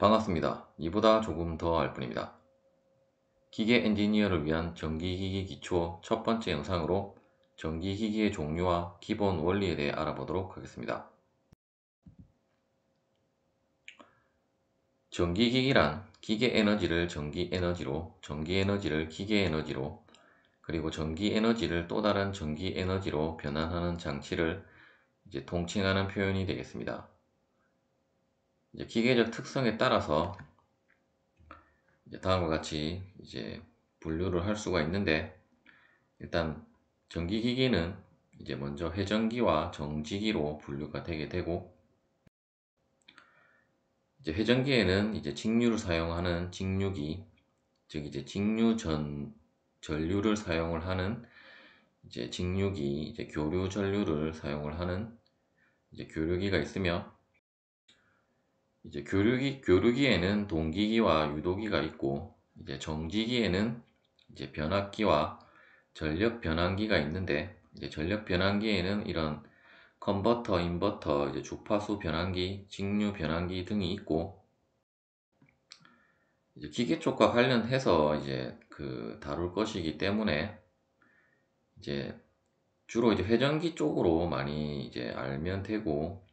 반갑습니다. 이보다 조금 더 알 뿐입니다. 기계 엔지니어를 위한 전기기기 기초 첫 번째 영상으로 전기기기의 종류와 기본 원리에 대해 알아보도록 하겠습니다. 전기기기란 기계 에너지를 전기 에너지로, 전기 에너지를 기계 에너지로, 그리고 전기 에너지를 또 다른 전기 에너지로 변환하는 장치를 통칭하는 표현이 되겠습니다. 기계적 특성에 따라서 다음과 같이 분류를 할 수가 있는데, 일단 전기기기는 먼저 회전기와 정지기로 분류가 되게 되고, 회전기에는 직류를 사용하는 직류기, 즉 전류를 사용을 하는 직류기, 교류 전류를 사용을 하는 교류기가 있으며, 교류기에는 동기기와 유도기가 있고, 정지기에는 변압기와 전력 변환기가 있는데, 전력 변환기에는 이런 컨버터, 인버터, 주파수 변환기, 직류 변환기 등이 있고, 기계 쪽과 관련해서 다룰 것이기 때문에 주로 회전기 쪽으로 많이 알면 되고,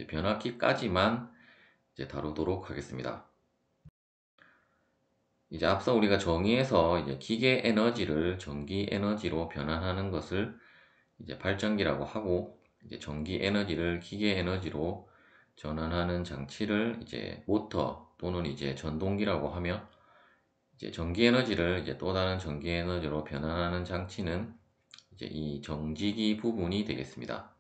변압기까지만 다루도록 하겠습니다. 앞서 우리가 정의해서 기계 에너지를 전기 에너지로 변환하는 것을 발전기라고 하고, 전기 에너지를 기계 에너지로 전환하는 장치를 모터 또는 전동기라고 하며, 전기 에너지를 또 다른 전기 에너지로 변환하는 장치는 이 정지기 부분이 되겠습니다.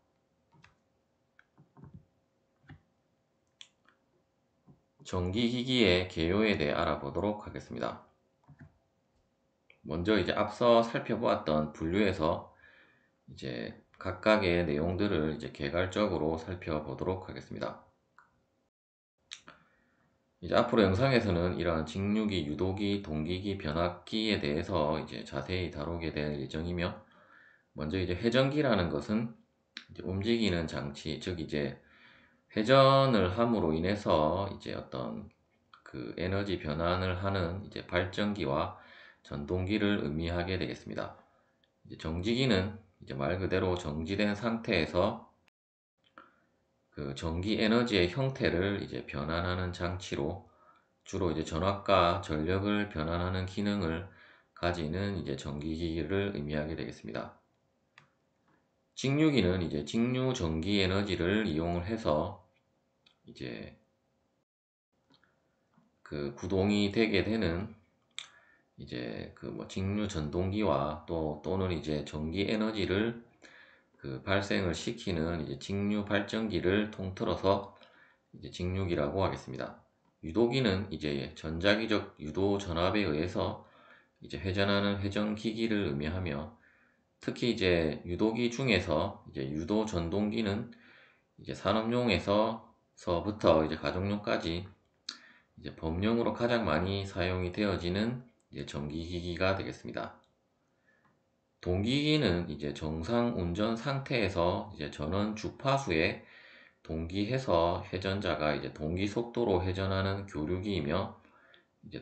전기기기의 개요에 대해 알아보도록 하겠습니다. 먼저 앞서 살펴보았던 분류에서 각각의 내용들을 개괄적으로 살펴보도록 하겠습니다. 앞으로 영상에서는 이러한 직류기, 유도기, 동기기, 변압기에 대해서 자세히 다루게 될 예정이며, 먼저 회전기라는 것은 움직이는 장치, 즉 회전을 함으로 인해서 어떤 그 에너지 변환을 하는 발전기와 전동기를 의미하게 되겠습니다. 정지기는 말 그대로 정지된 상태에서 그 전기 에너지의 형태를 변환하는 장치로, 주로 전압과 전력을 변환하는 기능을 가지는 전기기기를 의미하게 되겠습니다. 직류기는 직류 전기 에너지를 이용을 해서 그 구동이 되게 되는 직류 전동기와 또는 전기 에너지를 발생을 시키는 직류 발전기를 통틀어서 직류기라고 하겠습니다. 유도기는 전자기적 유도 전압에 의해서 회전하는 회전기기를 의미하며, 특히 유도기 중에서 유도 전동기는 산업용에서부터 가정용까지 범용으로 가장 많이 사용이 되어지는 전기기기가 되겠습니다. 동기기는 정상 운전 상태에서 전원 주파수에 동기해서 회전자가 동기 속도로 회전하는 교류기이며,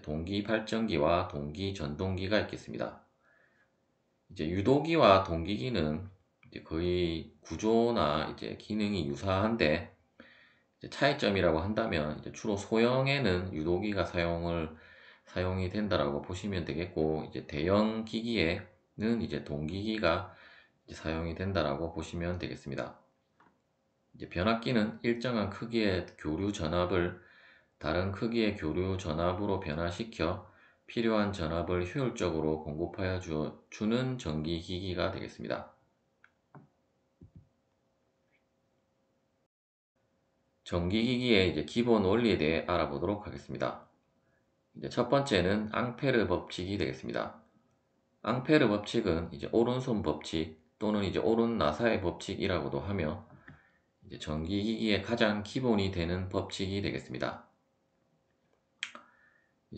동기 발전기와 동기 전동기가 있겠습니다. 유도기와 동기기는 거의 구조나 기능이 유사한데, 차이점이라고 한다면 주로 소형에는 유도기가 사용이 된다라고 보시면 되겠고, 대형 기기에는 동기기가 사용이 된다라고 보시면 되겠습니다. 변압기는 일정한 크기의 교류 전압을 다른 크기의 교류 전압으로 변화시켜 필요한 전압을 효율적으로 공급하여 주는 전기기기가 되겠습니다. 전기기기의 기본 원리에 대해 알아보도록 하겠습니다. 첫 번째는 앙페르 법칙이 되겠습니다. 앙페르 법칙은 오른손 법칙 또는 오른 나사의 법칙이라고도 하며, 전기기기의 가장 기본이 되는 법칙이 되겠습니다.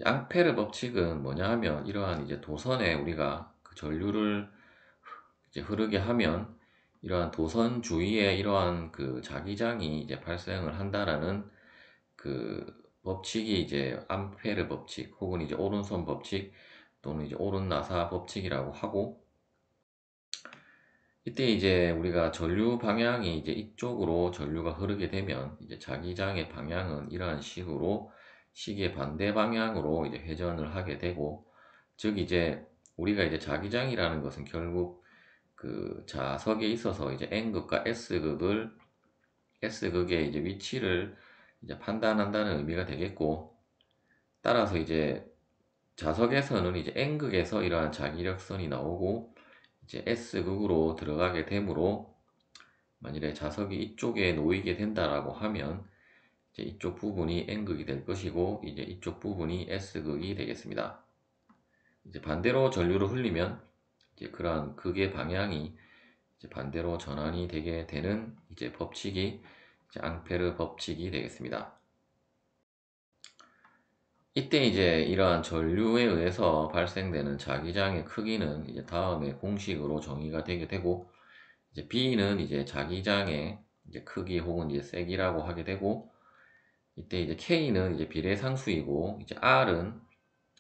앙페르 법칙은 뭐냐 하면, 이러한 도선에 우리가 그 전류를 흐르게 하면 이러한 도선 주위에 이러한 그 자기장이 발생을 한다라는 그 법칙이 이제 암페르 법칙 혹은 이제 오른손 법칙 또는 이제 오른나사 법칙이라고 하고, 이때 이제 우리가 전류 방향이 이제 이쪽으로 전류가 흐르게 되면 이제 자기장의 방향은 이러한 식으로 시계 반대 방향으로 이제 회전을 하게 되고, 즉 이제 우리가 이제 자기장이라는 것은 결국 그 자석에 있어서 이제 N극과 S극의 이제 위치를 이제 판단한다는 의미가 되겠고, 따라서 이제 자석에서는 이제 N극에서 이러한 자기력선이 나오고 이제 S극으로 들어가게 되므로, 만일에 자석이 이쪽에 놓이게 된다라고 하면 이제 이쪽 부분이 N극이 될 것이고 이제 이쪽 부분이 S극이 되겠습니다. 이제 반대로 전류를 흘리면 이제 그러한 극의 방향이 이제 반대로 전환이 되게 되는 이제 법칙이 이제 앙페르 법칙이 되겠습니다. 이때 이제 이러한 전류에 의해서 발생되는 자기장의 크기는 이제 다음에 공식으로 정의가 되게 되고, 이제 B는 이제 자기장의 이제 크기 혹은 이제 세기라고 하게 되고, 이때 이제 K는 이제 비례상수이고, 이제 R은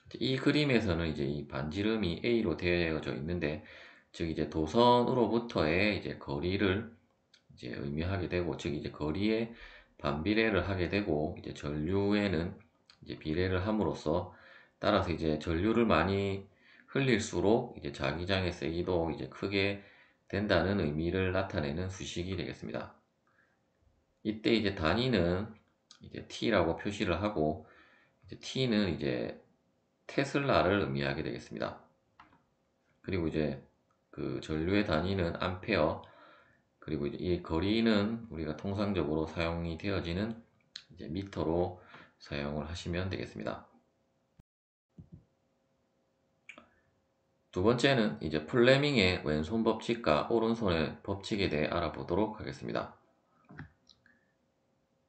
이제 이 그림에서는 이제 이 반지름이 A로 되어져 있는데, 즉 이제 도선으로부터의 이제 거리를 이제 의미하게 되고, 즉 이제 거리에 반비례를 하게 되고, 이제 전류에는 이제 비례를 함으로써, 따라서 이제 전류를 많이 흘릴수록 이제 자기장의 세기도 이제 크게 된다는 의미를 나타내는 수식이 되겠습니다. 이때 이제 단위는 이제 T라고 표시를 하고, 이제 T는 이제 테슬라를 의미하게 되겠습니다. 그리고 이제 그 전류의 단위는 암페어, 그리고 이제 이 거리는 우리가 통상적으로 사용이 되어지는 이제 미터로 사용을 하시면 되겠습니다. 두 번째는 이제 플레밍의 왼손 법칙과 오른손의 법칙에 대해 알아보도록 하겠습니다.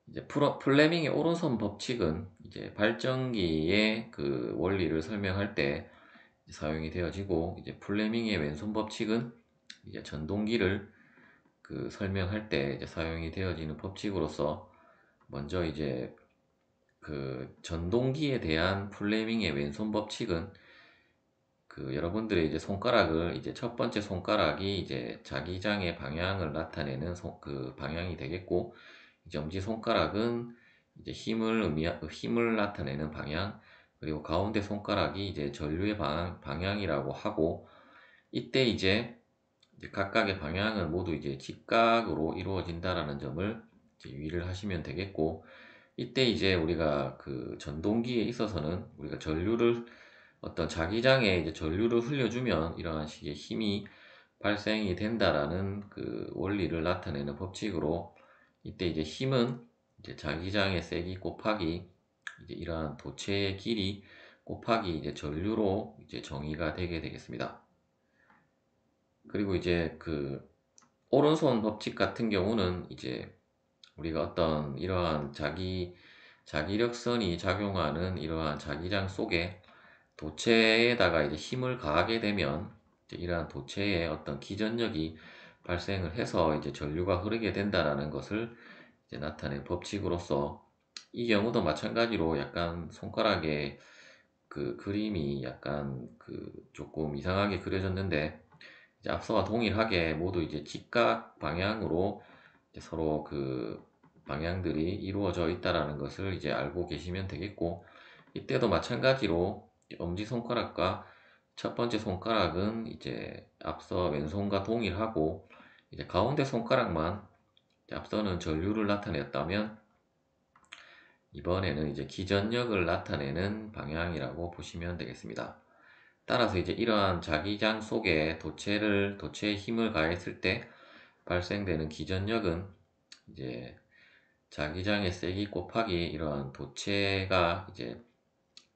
이제 플레밍의 오른손 법칙은 이제 발전기의 그 원리를 설명할 때 사용이 되어지고, 이제 플레밍의 왼손 법칙은 이제 전동기를 그 설명할 때 이제 사용이 되어지는 법칙으로서, 먼저 이제 그 전동기에 대한 플레밍의 왼손 법칙은 그 여러분들의 이제 손가락을 이제 첫 번째 손가락이 이제 자기장의 방향을 나타내는 그 방향이 되겠고, 이제 엄지 손가락은 이제 힘을 나타내는 방향, 그리고 가운데 손가락이 이제 전류의 방향이라고 하고, 이때 이제 각각의 방향은 모두 이제 직각으로 이루어진다라는 점을 이제 유의를 하시면 되겠고, 이때 이제 우리가 그 전동기에 있어서는 우리가 전류를 어떤 자기장에 이제 전류를 흘려주면 이러한 식의 힘이 발생이 된다라는 그 원리를 나타내는 법칙으로, 이때 이제 힘은 이제 자기장의 세기 곱하기 이제 이러한 도체의 길이 곱하기 이제 전류로 이제 정의가 되게 되겠습니다. 그리고 이제 그 오른손 법칙 같은 경우는 이제 우리가 어떤 이러한 자기력선이 작용하는 이러한 자기장 속에 도체에다가 이제 힘을 가하게 되면 이제 이러한 도체에 어떤 기전력이 발생을 해서 이제 전류가 흐르게 된다라는 것을 이제 나타낸 법칙으로서, 이 경우도 마찬가지로 약간 손가락에 그 그림이 약간 그 조금 이상하게 그려졌는데, 이제 앞서와 동일하게 모두 이제 직각 방향으로 이제 서로 그 방향들이 이루어져 있다라는 것을 이제 알고 계시면 되겠고, 이때도 마찬가지로 엄지손가락과 첫 번째 손가락은 이제 앞서 왼손과 동일하고, 이제 가운데 손가락만 이제 앞서는 전류를 나타냈다면 이번에는 이제 기전력을 나타내는 방향이라고 보시면 되겠습니다. 따라서 이제 이러한 자기장 속에 도체에 힘을 가했을 때 발생되는 기전력은 이제 자기장의 세기 곱하기 이러한 도체가 이제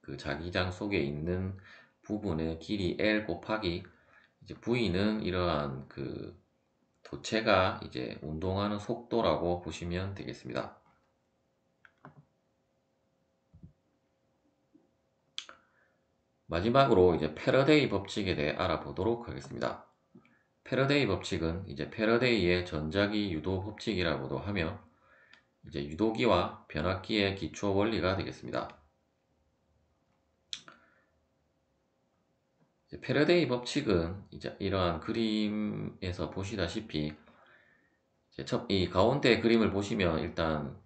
그 자기장 속에 있는 부분의 길이 L 곱하기 이제 V는 이러한 그 도체가 이제 운동하는 속도라고 보시면 되겠습니다. 마지막으로 이제 패러데이 법칙에 대해 알아보도록 하겠습니다. 패러데이 법칙은 이제 패러데이의 전자기 유도 법칙이라고도 하며, 이제 유도기와 변압기의 기초 원리가 되겠습니다. 패러데이 법칙은 이제 이러한 그림에서 보시다시피 이 가운데 그림을 보시면 일단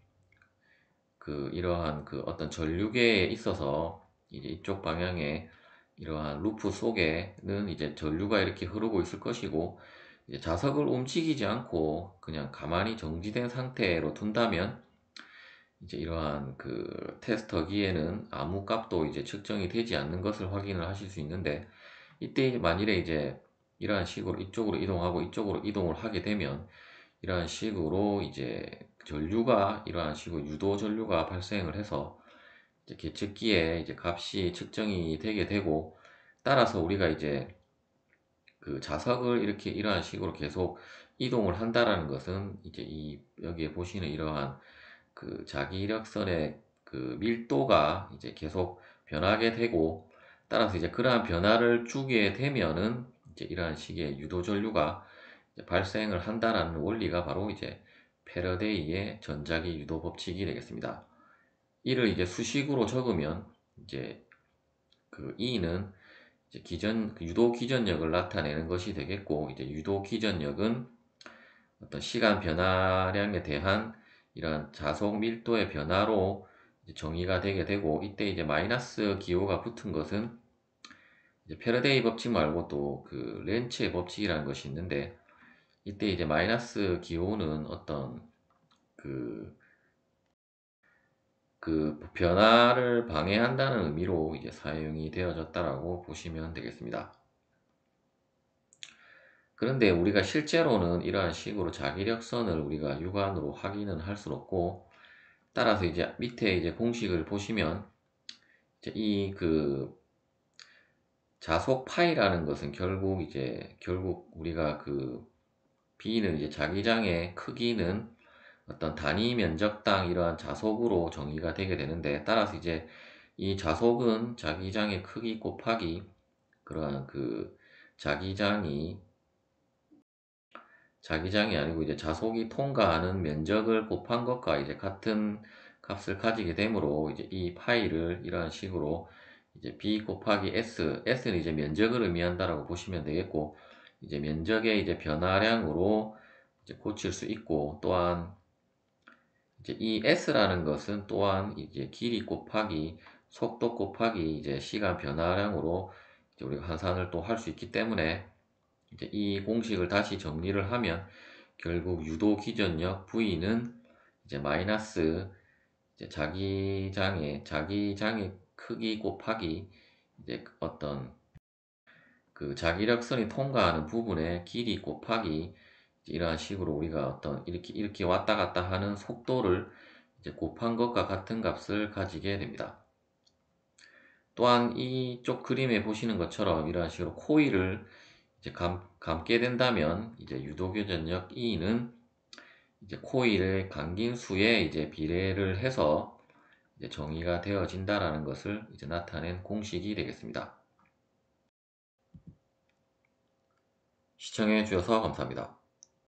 이러한 어떤 전류계에 있어서 이제 이쪽 방향에 이러한 루프 속에는 이제 전류가 이렇게 흐르고 있을 것이고, 이제 자석을 움직이지 않고 그냥 가만히 정지된 상태로 둔다면 이제 이러한 테스터기에는 아무 값도 이제 측정이 되지 않는 것을 확인을 하실 수 있는데, 이때 이제 만일에 이제 이러한 식으로 이쪽으로 이동하고 이쪽으로 이동을 하게 되면 이러한 식으로 이제 전류가 이러한 식으로 유도 전류가 발생을 해서 이제 계측기에 이제 값이 측정이 되게 되고, 따라서 우리가 이제 자석을 이렇게 이러한 식으로 계속 이동을 한다라는 것은 이제 여기에 보시는 이러한 자기력선의 밀도가 이제 계속 변하게 되고, 따라서 이제 그러한 변화를 주게 되면은 이제 이러한 식의 유도 전류가 발생을 한다라는 원리가 바로 이제 패러데이의 전자기 유도 법칙이 되겠습니다. 이를 이제 수식으로 적으면 이제 E는 이제 유도 기전력을 나타내는 것이 되겠고, 이제 유도 기전력은 어떤 시간 변화량에 대한 이러한 자속 밀도의 변화로 정의가 되게 되고, 이때 이제 마이너스 기호가 붙은 것은 이제 패러데이 법칙 말고 또 렌츠의 법칙이라는 것이 있는데, 이때 이제 마이너스 기호는 어떤 변화를 방해한다는 의미로 이제 사용이 되어졌다라고 보시면 되겠습니다. 그런데 우리가 실제로는 이러한 식으로 자기력선을 우리가 육안으로 확인은 할 수 없고, 따라서 이제 밑에 이제 공식을 보시면 이제 자속 파이라는 것은 결국 우리가 B는 이제 자기장의 크기는 어떤 단위 면적당 이러한 자속으로 정의가 되게 되는데, 따라서 이제 이 자속은 자기장의 크기 곱하기 그러한 자기장이 아니고 이제 자속이 통과하는 면적을 곱한 것과 이제 같은 값을 가지게 되므로, 이제 이 파이를 이러한 식으로 이제 B 곱하기 S는 이제 면적을 의미한다라고 보시면 되겠고, 이제 면적의 이제 변화량으로 이제 고칠 수 있고, 또한 이제 이 S라는 것은 또한 이제 길이 곱하기 속도 곱하기 이제 시간 변화량으로 이제 우리가 환산을 또 할 수 있기 때문에, 이제 이 공식을 다시 정리를 하면 결국 유도 기전력 V는 이제 마이너스 이제 자기장의 크기 곱하기 이제 어떤 자기력선이 통과하는 부분의 길이 곱하기 이러한 식으로 우리가 어떤 이렇게 왔다 갔다 하는 속도를 이제 곱한 것과 같은 값을 가지게 됩니다. 또한 이쪽 그림에 보시는 것처럼 이러한 식으로 코일을 이제 감게 된다면 이제 유도교전력 E는 이제 코일의 강긴수에 이제 비례를 해서 이제 정의가 되어진다라는 것을 이제 나타낸 공식이 되겠습니다. 시청해 주셔서 감사합니다.